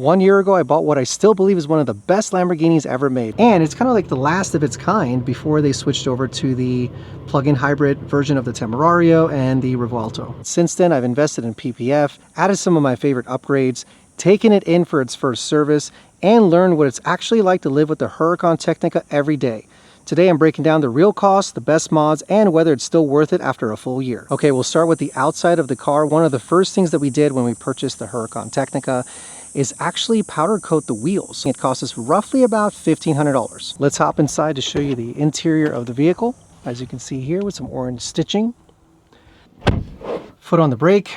1 year ago, I bought what I still believe is one of the best Lamborghinis ever made. And it's kind of like the last of its kind before they switched over to the plug-in hybrid version of the Temerario and the Revuelto. Since then, I've invested in PPF, added some of my favorite upgrades, taken it in for its first service, and learned what it's actually like to live with the Huracan Tecnica every day. Today I'm breaking down the real costs, the best mods, and whether it's still worth it after a full year. Okay, we'll start with the outside of the car. One of the first things that we did when we purchased the Huracan Tecnica is actually powder coat the wheels. It cost us roughly about $1,500. Let's hop inside to show you the interior of the vehicle. As you can see here with some orange stitching. Foot on the brake.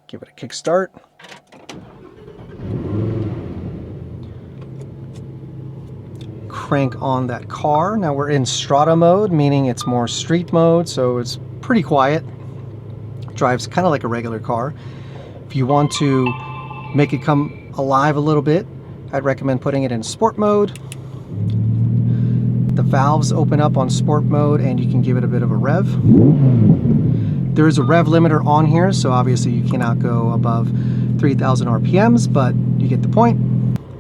Give it a kick start. Crank on that car. Now we're in Strada mode, meaning it's more street mode, so it's pretty quiet. Drives kind of like a regular car. If you want to make it come alive a little bit, I'd recommend putting it in sport mode. The valves open up on sport mode and you can give it a bit of a rev. There is a rev limiter on here, so obviously you cannot go above 3,000 RPMs, but you get the point.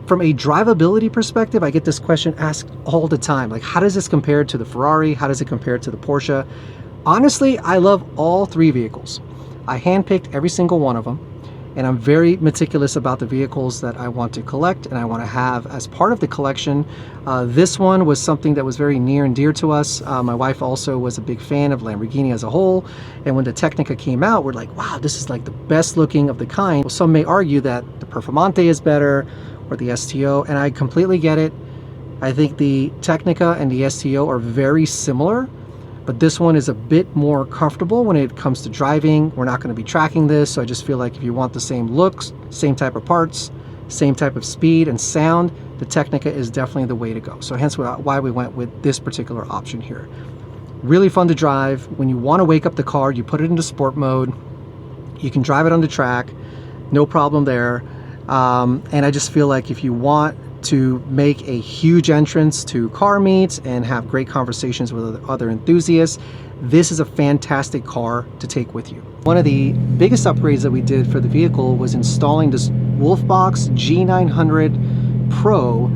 From a drivability perspective, I get this question asked all the time. Like, how does this compare to the Ferrari? How does it compare to the Porsche? Honestly, I love all three vehicles. I handpicked every single one of them, and I'm very meticulous about the vehicles that I want to collect and I want to have as part of the collection. This one was something that was very near and dear to us. My wife also was a big fan of Lamborghini as a whole, and when the Tecnica came out, we're like, wow, this is like the best looking of the kind. Well, some may argue that the Performante is better, or the STO, and I completely get it. I think the Tecnica and the STO are very similar, but this one is a bit more comfortable when it comes to driving. We're not going to be tracking this, so I just feel like if you want the same looks, same type of parts, same type of speed and sound, the Tecnica is definitely the way to go. So hence why we went with this particular option here. Really fun to drive. When you want to wake up the car, you put it into sport mode. You can drive it on the track, no problem there. And I just feel like if you want to make a huge entrance to car meets and have great conversations with other enthusiasts, this is a fantastic car to take with you. One of the biggest upgrades that we did for the vehicle was installing this Wolfbox G900 Pro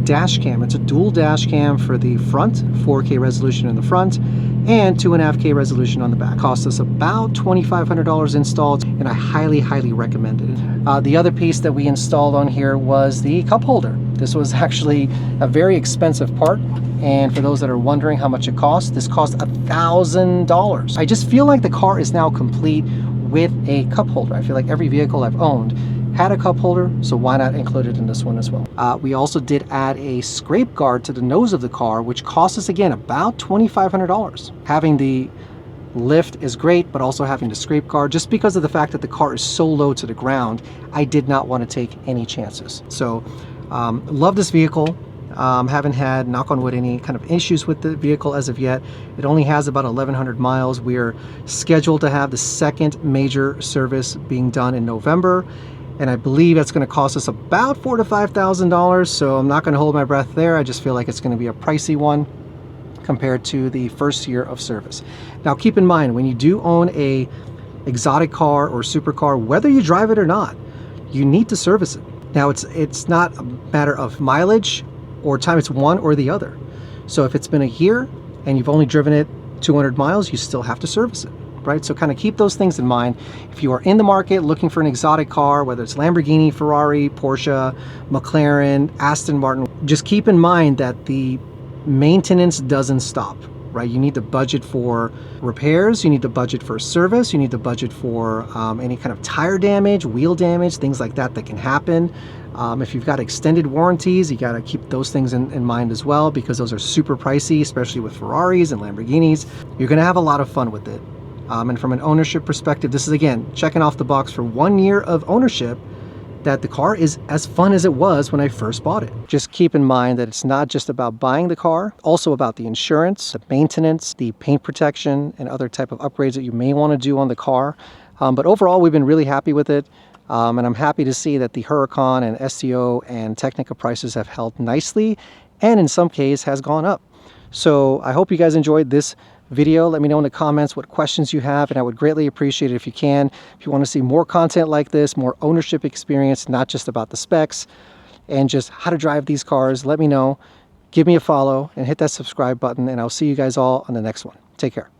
dash cam. It's a dual dash cam for the front, 4K resolution in the front, and 2.5K resolution on the back. Cost us about $2,500 installed, and I highly recommend it. The other piece that we installed on here was the cup holder. This was actually a very expensive part, and for those that are wondering how much it costs, this cost $1,000. I just feel like the car is now complete with a cup holder. I feel like every vehicle I've owned had a cup holder, so why not include it in this one as well? We also did add a scrape guard to the nose of the car, which cost us again about $2,500. Having the lift is great, but also having the scrape guard, just because of the fact that the car is so low to the ground, I did not want to take any chances. So love this vehicle. Haven't had, knock on wood, any kind of issues with the vehicle as of yet. It only has about 1,100 miles. We are scheduled to have the second major service being done in November, and I believe that's going to cost us about $4,000 to $5,000, so I'm not going to hold my breath there. I just feel like it's going to be a pricey one compared to the first year of service. Now keep in mind, when you do own a exotic car or supercar, whether you drive it or not, you need to service it. Now it's not a matter of mileage or time, it's one or the other. So if it's been a year and you've only driven it 200 miles, you still have to service it, right? So kind of keep those things in mind. If you are in the market looking for an exotic car, whether it's Lamborghini, Ferrari, Porsche, McLaren, Aston Martin, just keep in mind that the maintenance doesn't stop, right? You need to budget for repairs, you need to budget for service, you need to budget for any kind of tire damage, wheel damage, things like that can happen. If you've got extended warranties, you got to keep those things in mind as well, because those are super pricey, especially with Ferraris and Lamborghinis. You're going to have a lot of fun with it. And from an ownership perspective, this is again checking off the box for 1 year of ownership, that the car is as fun as it was when I first bought it. Just keep in mind that it's not just about buying the car, also about the insurance, the maintenance, the paint protection, and other type of upgrades that you may want to do on the car. But overall, we've been really happy with it. And I'm happy to see that the Huracan and STO and Tecnica prices have held nicely, and in some cases has gone up. So I hope you guys enjoyed this video. Let me know in the comments what questions you have, and I would greatly appreciate it if you can. If you want to see more content like this, more ownership experience, not just about the specs and just how to drive these cars, let me know. Give me a follow and hit that subscribe button, and I'll see you guys all on the next one. Take care.